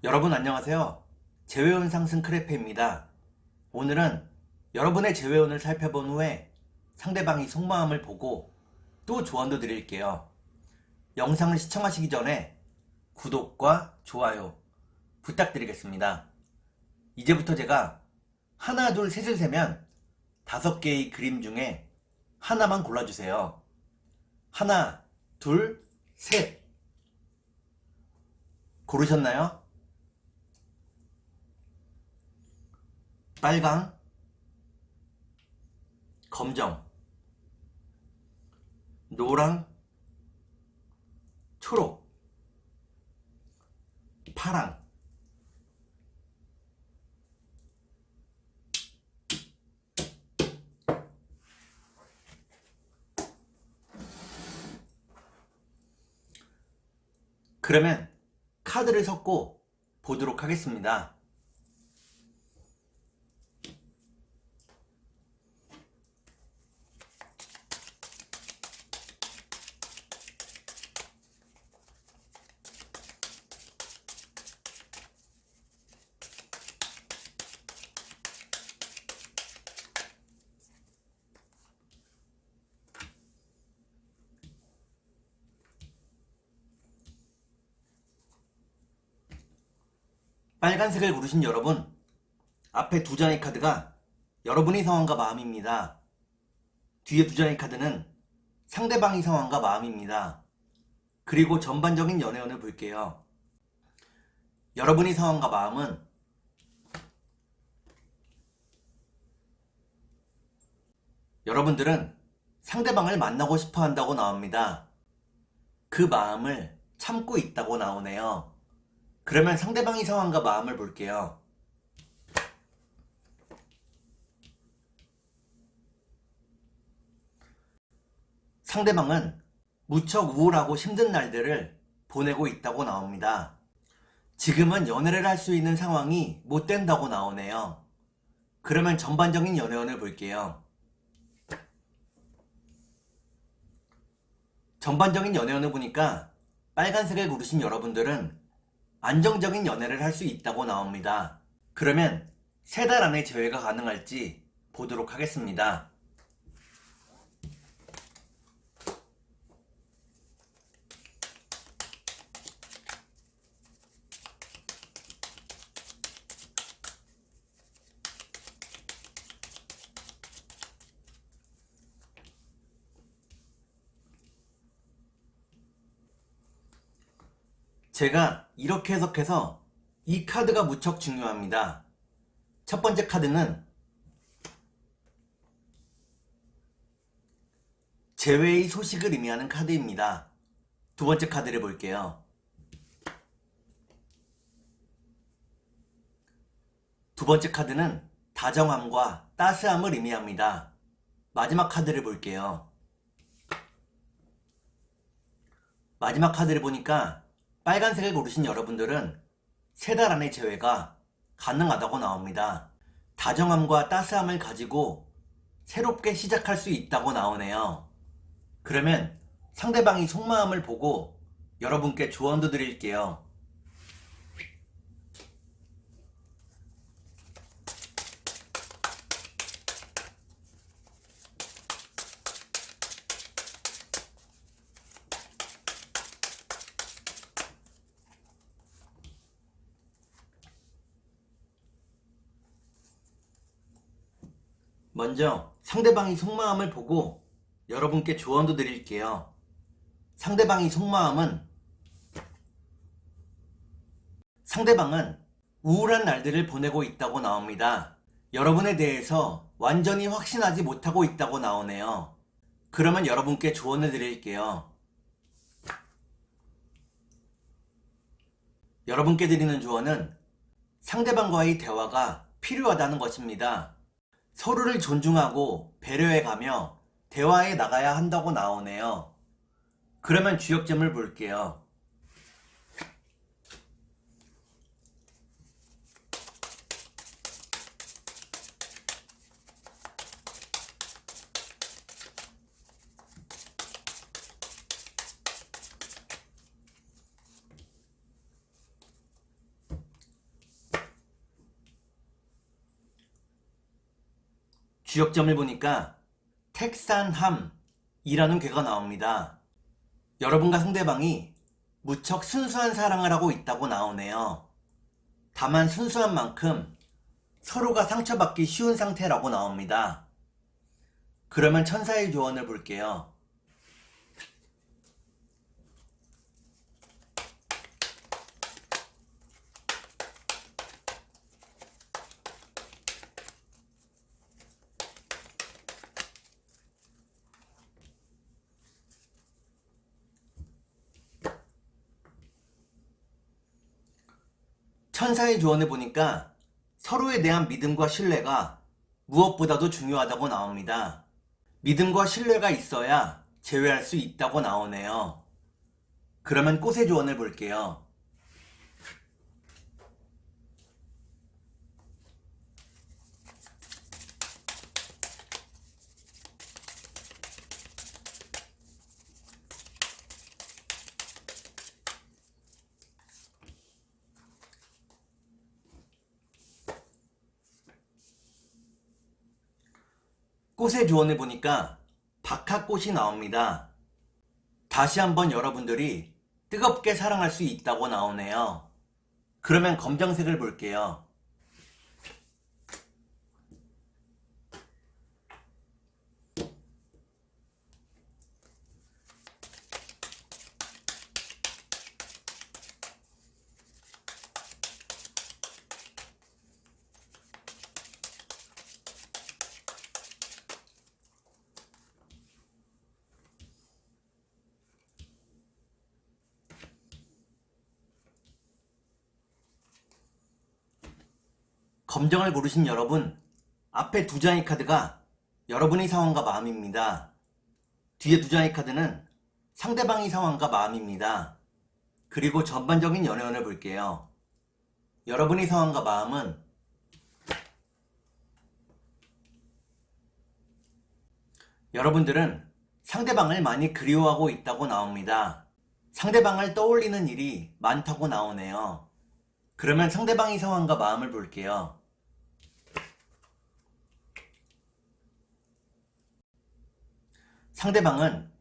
여러분 안녕하세요. 재회원 상승 크레페입니다. 오늘은 여러분의 재회원을 살펴본 후에 상대방이 속마음을 보고 또 조언도 드릴게요. 영상을 시청하시기 전에 구독과 좋아요 부탁드리겠습니다. 이제부터 제가 하나, 둘, 셋을 세면 5개의 그림 중에 하나만 골라주세요. 하나, 둘, 셋. 고르셨나요? 빨강, 검정, 노랑, 초록, 파랑. 그러면 카드를 섞고 보도록 하겠습니다. 빨간색을 고르신 여러분, 앞에 2장의 카드가 여러분의 상황과 마음입니다. 뒤에 2장의 카드는 상대방의 상황과 마음입니다. 그리고 전반적인 연애운을 볼게요. 여러분의 상황과 마음은 여러분들은 상대방을 만나고 싶어 한다고 나옵니다. 그 마음을 참고 있다고 나오네요. 그러면 상대방의 상황과 마음을 볼게요. 상대방은 무척 우울하고 힘든 날들을 보내고 있다고 나옵니다. 지금은 연애를 할 수 있는 상황이 못 된다고 나오네요. 그러면 전반적인 연애운을 볼게요. 전반적인 연애운을 보니까 빨간색을 고르신 여러분들은 안정적인 연애를 할 수 있다고 나옵니다. 그러면 3달 안에 재회가 가능할지 보도록 하겠습니다. 제가 이렇게 해석해서 이 카드가 무척 중요합니다. 첫 번째 카드는 재회의 소식을 의미하는 카드입니다. 두 번째 카드를 볼게요. 두 번째 카드는 다정함과 따스함을 의미합니다. 마지막 카드를 볼게요. 마지막 카드를 보니까 빨간색을 고르신 여러분들은 3달 안에 재회가 가능하다고 나옵니다. 다정함과 따스함을 가지고 새롭게 시작할 수 있다고 나오네요. 그러면 상대방이 속마음을 보고 여러분께 조언도 드릴게요. 먼저 상대방이 속마음을 보고 여러분께 조언도 드릴게요. 상대방의 속마음은 상대방은 우울한 날들을 보내고 있다고 나옵니다. 여러분에 대해서 완전히 확신하지 못하고 있다고 나오네요. 그러면 여러분께 조언을 드릴게요. 여러분께 드리는 조언은 상대방과의 대화가 필요하다는 것입니다. 서로를 존중하고 배려해가며 대화해 나가야 한다고 나오네요. 그러면 주역점을 볼게요. 주역점을 보니까 택산함이라는 괴가 나옵니다. 여러분과 상대방이 무척 순수한 사랑을 하고 있다고 나오네요. 다만 순수한 만큼 서로가 상처받기 쉬운 상태라고 나옵니다. 그러면 천사의 조언을 볼게요. 천사의 조언을 보니까 서로에 대한 믿음과 신뢰가 무엇보다도 중요하다고 나옵니다. 믿음과 신뢰가 있어야 재회할 수 있다고 나오네요. 그러면 꽃의 조언을 볼게요. 꽃의 조언을 보니까 박하꽃이 나옵니다. 다시 한번 여러분들이 뜨겁게 사랑할 수 있다고 나오네요. 그러면 검정색을 볼게요. 검정을 고르신 여러분, 앞에 두 장의 카드가 여러분의 상황과 마음입니다. 뒤에 두 장의 카드는 상대방의 상황과 마음입니다. 그리고 전반적인 연애운을 볼게요. 여러분의 상황과 마음은 여러분들은 상대방을 많이 그리워하고 있다고 나옵니다. 상대방을 떠올리는 일이 많다고 나오네요. 그러면 상대방의 상황과 마음을 볼게요. 상대방은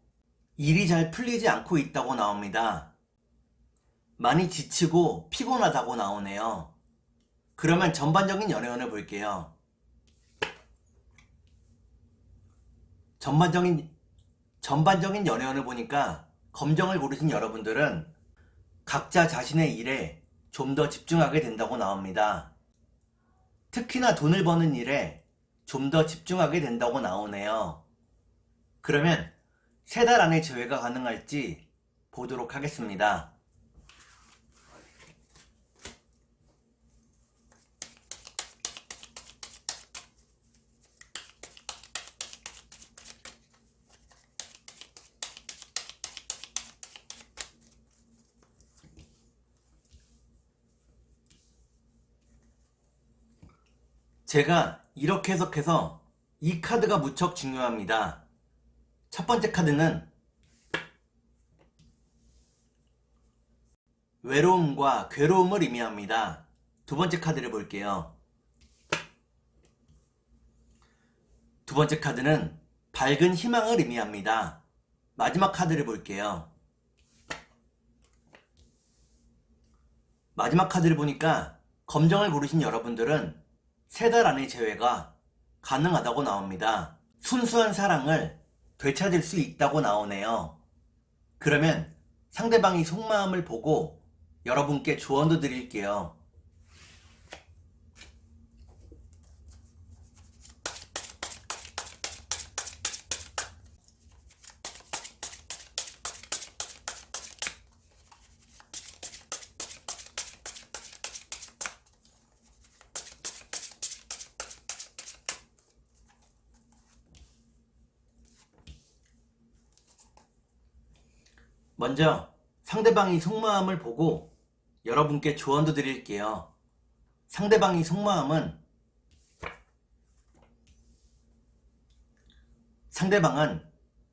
일이 잘 풀리지 않고 있다고 나옵니다. 많이 지치고 피곤하다고 나오네요. 그러면 전반적인 연애운을 볼게요. 전반적인 연애운을 보니까 검정을 고르신 여러분들은 각자 자신의 일에 좀 더 집중하게 된다고 나옵니다. 특히나 돈을 버는 일에 좀 더 집중하게 된다고 나오네요. 그러면 3달 안에 재회가 가능할지 보도록 하겠습니다. 제가 이렇게 해석해서 이 카드가 무척 중요합니다. 첫 번째 카드는 외로움과 괴로움을 의미합니다. 두 번째 카드를 볼게요. 두 번째 카드는 밝은 희망을 의미합니다. 마지막 카드를 볼게요. 마지막 카드를 보니까 검정을 고르신 여러분들은 3달 안에 재회가 가능하다고 나옵니다. 순수한 사랑을 되찾을 수 있다고 나오네요. 그러면 상대방의 속마음을 보고 여러분께 조언도 드릴게요. 먼저 상대방의 속마음을 보고 여러분께 조언도 드릴게요. 상대방의 속마음은 상대방은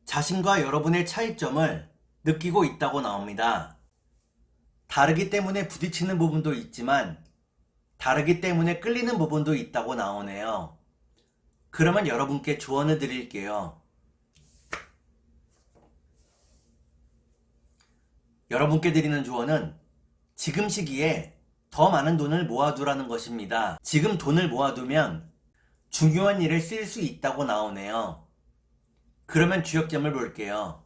자신과 여러분의 차이점을 느끼고 있다고 나옵니다. 다르기 때문에 부딪히는 부분도 있지만 다르기 때문에 끌리는 부분도 있다고 나오네요. 그러면 여러분께 조언을 드릴게요. 여러분께 드리는 조언은 지금 시기에 더 많은 돈을 모아두라는 것입니다. 지금 돈을 모아두면 중요한 일에 쓰일 수 있다고 나오네요. 그러면 주역점을 볼게요.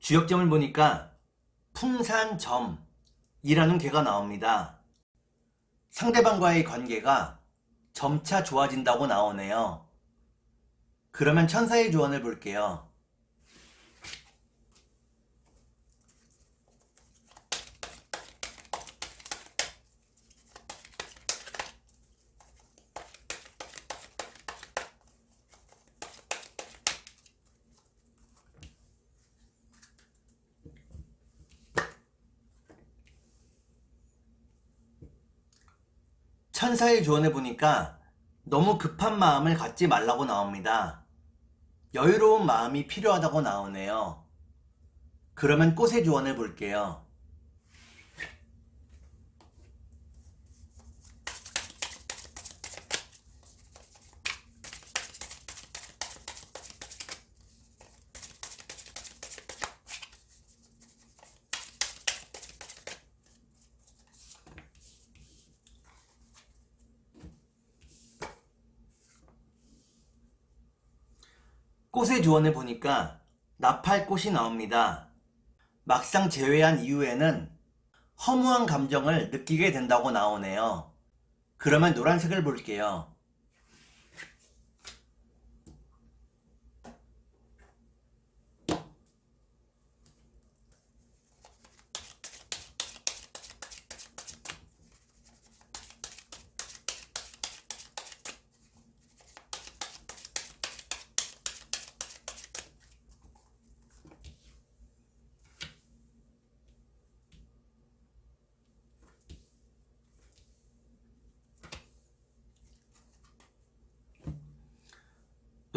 주역점을 보니까 풍산점이라는 개가 나옵니다. 상대방과의 관계가 점차 좋아진다고 나오네요. 그러면 천사의 조언을 볼게요. 천사의 조언을 보니까 너무 급한 마음을 갖지 말라고 나옵니다. 여유로운 마음이 필요하다고 나오네요. 그러면 꽃의 조언을 볼게요. 꽃의 조언을 보니까 나팔꽃이 나옵니다. 막상 재회한 이후에는 허무한 감정을 느끼게 된다고 나오네요. 그러면 노란색을 볼게요.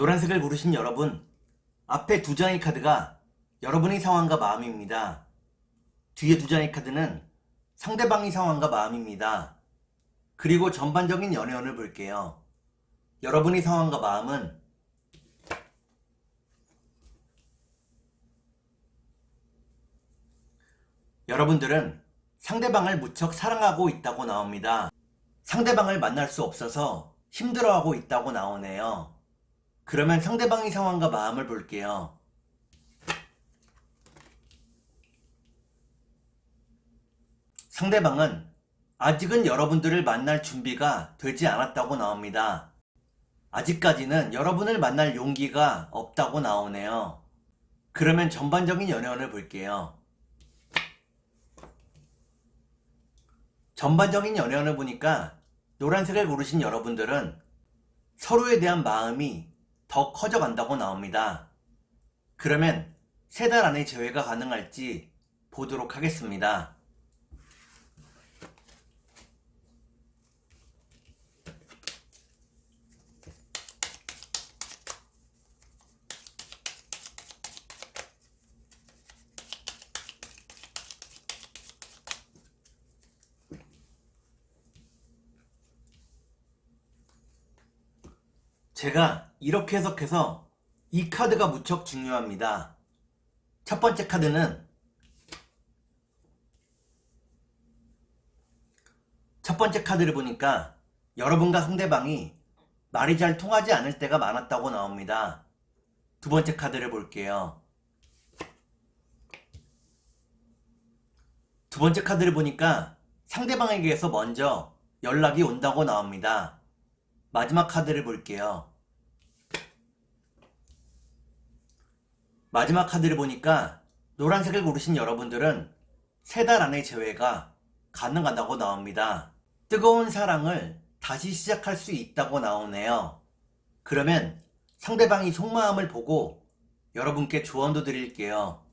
노란색을 고르신 여러분, 앞에 두 장의 카드가 여러분의 상황과 마음입니다. 뒤에 두 장의 카드는 상대방의 상황과 마음입니다. 그리고 전반적인 연애운을 볼게요. 여러분의 상황과 마음은 여러분들은 상대방을 무척 사랑하고 있다고 나옵니다. 상대방을 만날 수 없어서 힘들어하고 있다고 나오네요. 그러면 상대방의 상황과 마음을 볼게요. 상대방은 아직은 여러분들을 만날 준비가 되지 않았다고 나옵니다. 아직까지는 여러분을 만날 용기가 없다고 나오네요. 그러면 전반적인 연애운을 볼게요. 전반적인 연애운을 보니까 노란색을 고르신 여러분들은 서로에 대한 마음이 더 커져간다고 나옵니다. 그러면 3달 안에 재회가 가능할지 보도록 하겠습니다. 제가 이렇게 해석해서 이 카드가 무척 중요합니다. 첫 번째 카드는 첫 번째 카드를 보니까 여러분과 상대방이 말이 잘 통하지 않을 때가 많았다고 나옵니다. 두 번째 카드를 볼게요. 두 번째 카드를 보니까 상대방에게서 먼저 연락이 온다고 나옵니다. 마지막 카드를 볼게요. 마지막 카드를 보니까 노란색을 고르신 여러분들은 3달 안에 재회가 가능하다고 나옵니다. 뜨거운 사랑을 다시 시작할 수 있다고 나오네요. 그러면 상대방이 속마음을 보고 여러분께 조언도 드릴게요.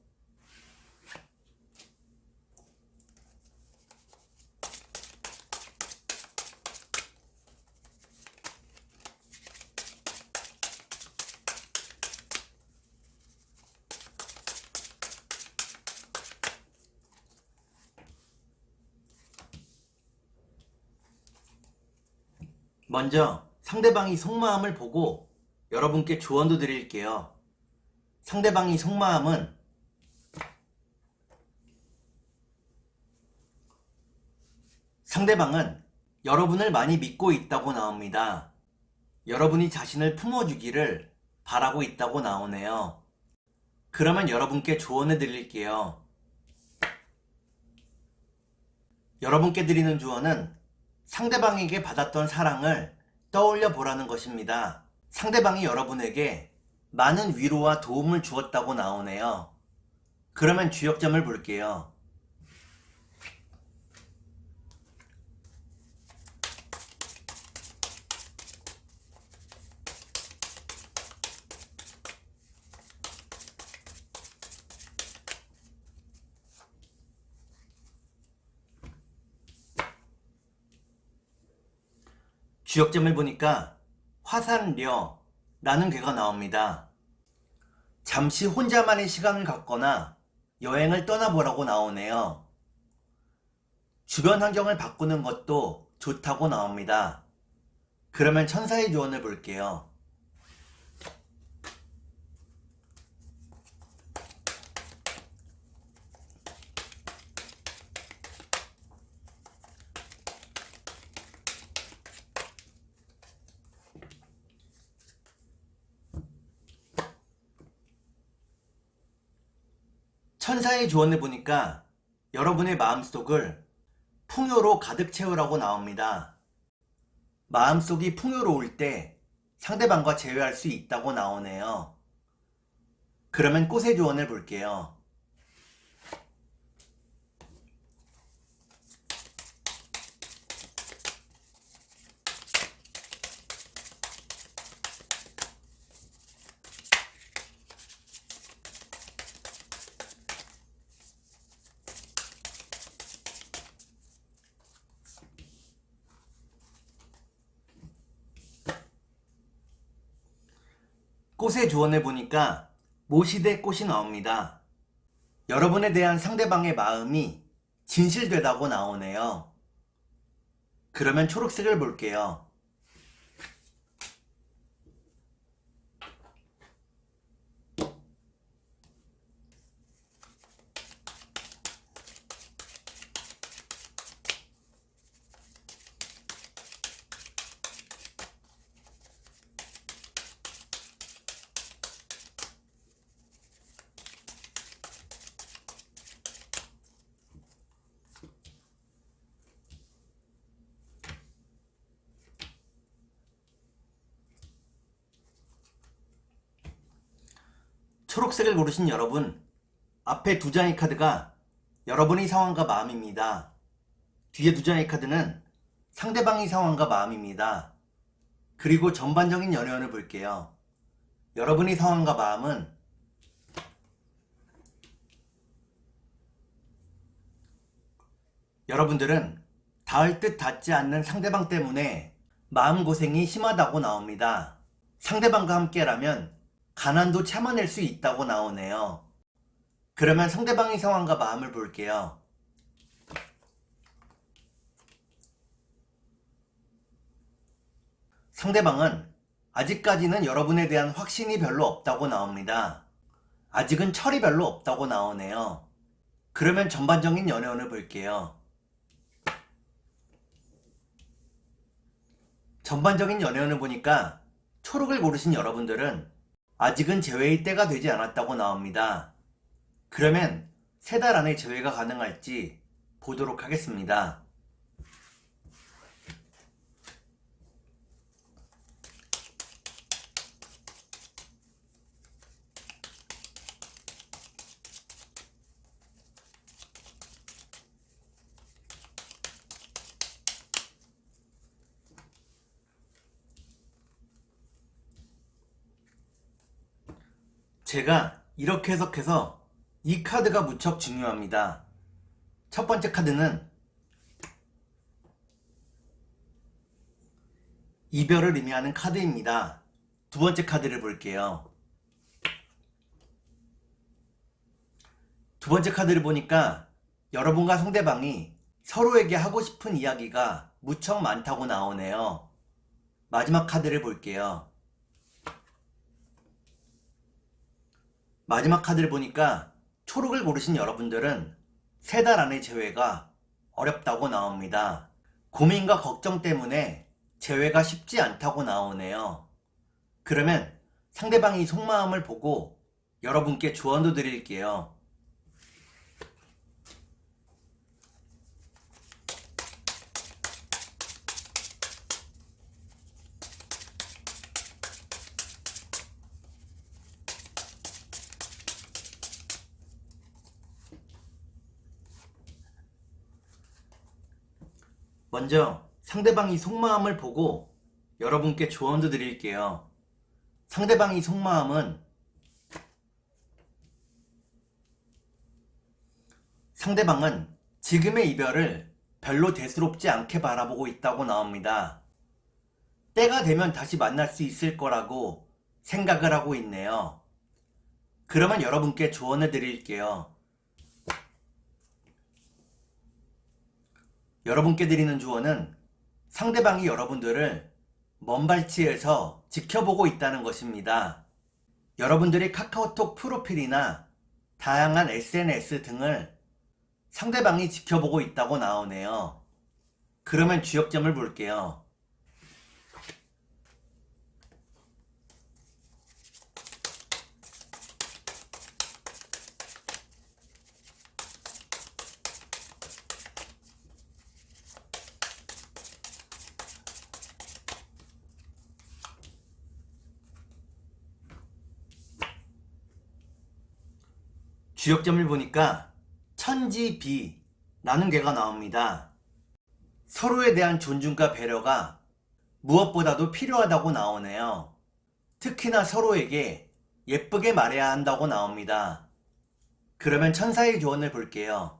먼저 상대방이 속마음을 보고 여러분께 조언도 드릴게요. 상대방이 속마음은 상대방은 여러분을 많이 믿고 있다고 나옵니다. 여러분이 자신을 품어주기를 바라고 있다고 나오네요. 그러면 여러분께 조언을 드릴게요. 여러분께 드리는 조언은 상대방에게 받았던 사랑을 떠올려 보라는 것입니다. 상대방이 여러분에게 많은 위로와 도움을 주었다고 나오네요. 그러면 주역점을 볼게요. 주역점을 보니까 화산려라는 괴가 나옵니다. 잠시 혼자만의 시간을 갖거나 여행을 떠나보라고 나오네요. 주변 환경을 바꾸는 것도 좋다고 나옵니다. 그러면 천사의 조언을 볼게요. 천사의 조언을 보니까 여러분의 마음속을 풍요로 가득 채우라고 나옵니다. 마음속이 풍요로울 때 상대방과 재회할 수 있다고 나오네요. 그러면 꽃의 조언을 볼게요. 꽃의 조언을 보니까 모시대 꽃이 나옵니다. 여러분에 대한 상대방의 마음이 진실되다고 나오네요. 그러면 초록색을 볼게요. 초록색을 고르신 여러분, 앞에 두 장의 카드가 여러분의 상황과 마음입니다. 뒤에 두 장의 카드는 상대방의 상황과 마음입니다. 그리고 전반적인 연애운을 볼게요. 여러분의 상황과 마음은 여러분들은 닿을 듯 닿지 않는 상대방 때문에 마음고생이 심하다고 나옵니다. 상대방과 함께라면 가난도 참아낼 수 있다고 나오네요. 그러면 상대방의 상황과 마음을 볼게요. 상대방은 아직까지는 여러분에 대한 확신이 별로 없다고 나옵니다. 아직은 철이 별로 없다고 나오네요. 그러면 전반적인 연애운을 볼게요. 전반적인 연애운을 보니까 초록을 고르신 여러분들은 아직은 재회의 때가 되지 않았다고 나옵니다. 그러면 3달 안에 재회가 가능할지 보도록 하겠습니다. 제가 이렇게 해석해서 이 카드가 무척 중요합니다. 첫 번째 카드는 이별을 의미하는 카드입니다. 두 번째 카드를 볼게요. 두 번째 카드를 보니까 여러분과 상대방이 서로에게 하고 싶은 이야기가 무척 많다고 나오네요. 마지막 카드를 볼게요. 마지막 카드를 보니까 초록을 고르신 여러분들은 3달 안의 재회가 어렵다고 나옵니다. 고민과 걱정 때문에 재회가 쉽지 않다고 나오네요. 그러면 상대방이 속마음을 보고 여러분께 조언도 드릴게요. 먼저 상대방이 속마음을 보고 여러분께 조언도 드릴게요. 상대방이 속마음은 상대방은 지금의 이별을 별로 대수롭지 않게 바라보고 있다고 나옵니다. 때가 되면 다시 만날 수 있을 거라고 생각을 하고 있네요. 그러면 여러분께 조언을 드릴게요. 여러분께 드리는 조언은 상대방이 여러분들을 먼 발치에서 지켜보고 있다는 것입니다. 여러분들의 카카오톡 프로필이나 다양한 SNS 등을 상대방이 지켜보고 있다고 나오네요. 그러면 주역점을 볼게요. 주역점을 보니까 천지비라는 개가 나옵니다. 서로에 대한 존중과 배려가 무엇보다도 필요하다고 나오네요. 특히나 서로에게 예쁘게 말해야 한다고 나옵니다. 그러면 천사의 조언을 볼게요.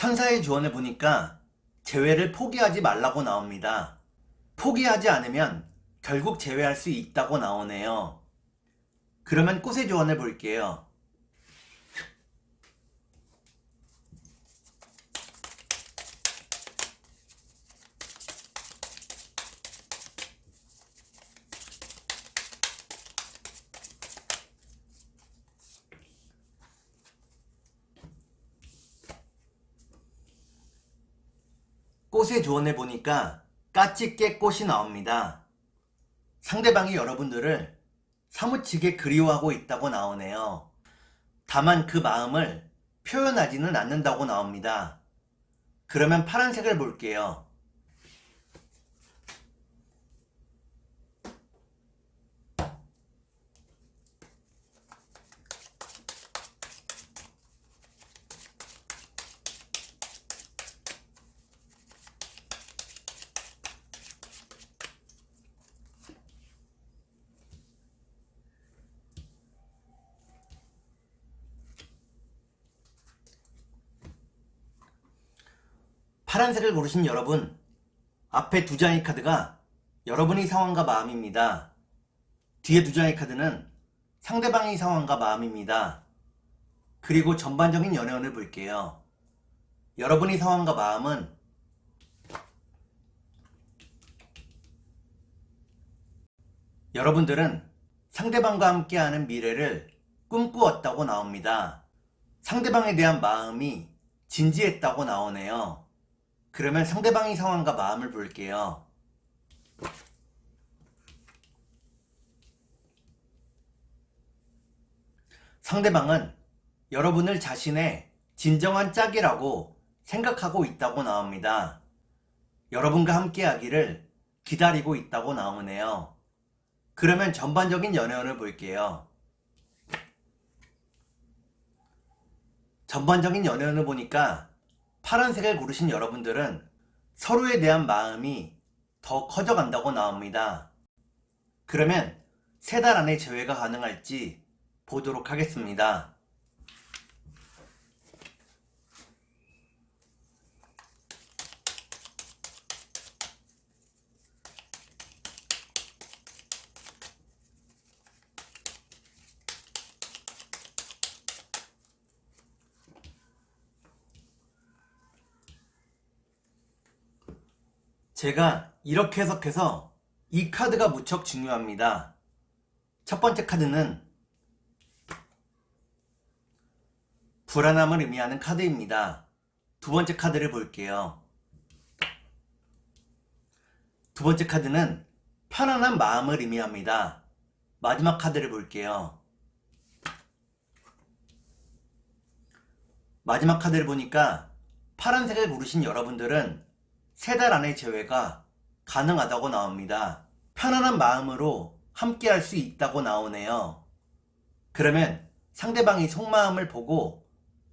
천사의 조언을 보니까 재회를 포기하지 말라고 나옵니다. 포기하지 않으면 결국 재회할 수 있다고 나오네요. 그러면 꽃의 조언을 볼게요. 꽃의 조언을 보니까 까짓게 꽃이 나옵니다. 상대방이 여러분들을 사무치게 그리워하고 있다고 나오네요. 다만 그 마음을 표현하지는 않는다고 나옵니다. 그러면 파란색을 볼게요. 파란색을 고르신 여러분, 앞에 2장의 카드가 여러분의 상황과 마음입니다. 뒤에 2장의 카드는 상대방의 상황과 마음입니다. 그리고 전반적인 연애운을 볼게요. 여러분의 상황과 마음은 여러분들은 상대방과 함께하는 미래를 꿈꾸었다고 나옵니다. 상대방에 대한 마음이 진지했다고 나오네요. 그러면 상대방의 상황과 마음을 볼게요. 상대방은 여러분을 자신의 진정한 짝이라고 생각하고 있다고 나옵니다. 여러분과 함께하기를 기다리고 있다고 나오네요. 그러면 전반적인 연애운을 볼게요. 전반적인 연애운을 보니까 파란색을 고르신 여러분들은 서로에 대한 마음이 더 커져간다고 나옵니다. 그러면 3달 안에 재회가 가능할지 보도록 하겠습니다. 제가 이렇게 해석해서 이 카드가 무척 중요합니다. 첫 번째 카드는 불안함을 의미하는 카드입니다. 두 번째 카드를 볼게요. 두 번째 카드는 편안한 마음을 의미합니다. 마지막 카드를 볼게요. 마지막 카드를 보니까 파란색을 고르신 여러분들은 3달 안에 재회가 가능하다고 나옵니다. 편안한 마음으로 함께 할 수 있다고 나오네요. 그러면 상대방이 속마음을 보고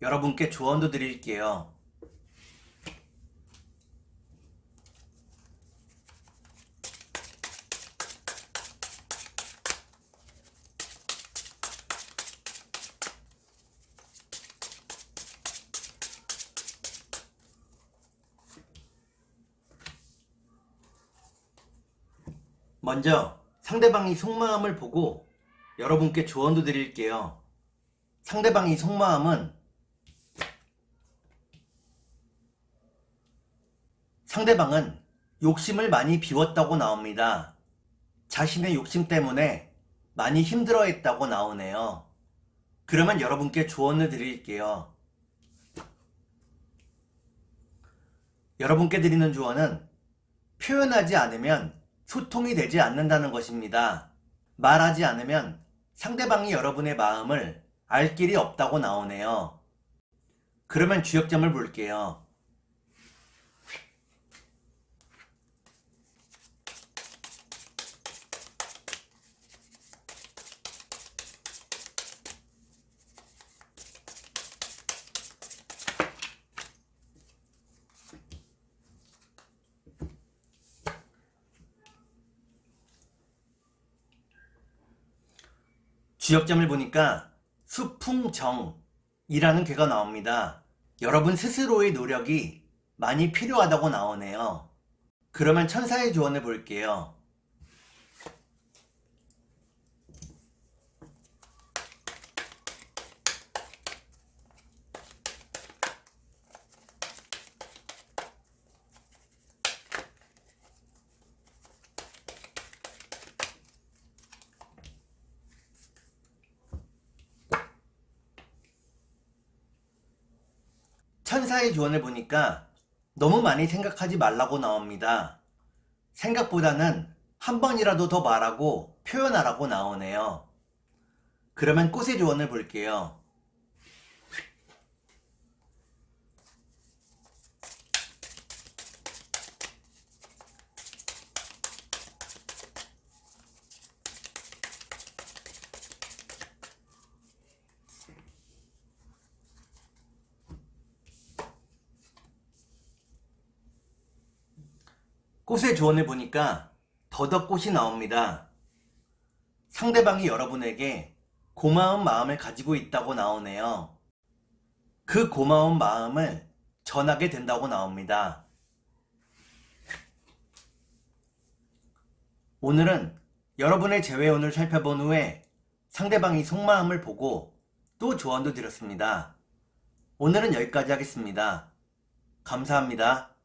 여러분께 조언도 드릴게요. 먼저 상대방이 속마음을 보고 여러분께 조언도 드릴게요. 상대방이 속마음은 상대방은 욕심을 많이 비웠다고 나옵니다. 자신의 욕심 때문에 많이 힘들어했다고 나오네요. 그러면 여러분께 조언을 드릴게요. 여러분께 드리는 조언은 표현하지 않으면 소통이 되지 않는다는 것입니다. 말하지 않으면 상대방이 여러분의 마음을 알 길이 없다고 나오네요. 그러면 주역점을 볼게요. 주역점을 보니까 수풍정이라는 괴가 나옵니다. 여러분 스스로의 노력이 많이 필요하다고 나오네요. 그러면 천사의 조언을 볼게요. 천사의 조언을 보니까 너무 많이 생각하지 말라고 나옵니다. 생각보다는 한 번이라도 더 말하고 표현하라고 나오네요. 그러면 꽃의 조언을 볼게요. 꽃의 조언을 보니까 더덕꽃이 나옵니다. 상대방이 여러분에게 고마운 마음을 가지고 있다고 나오네요. 그 고마운 마음을 전하게 된다고 나옵니다. 오늘은 여러분의 재회운을 살펴본 후에 상대방이 속마음을 보고 또 조언도 드렸습니다. 오늘은 여기까지 하겠습니다. 감사합니다.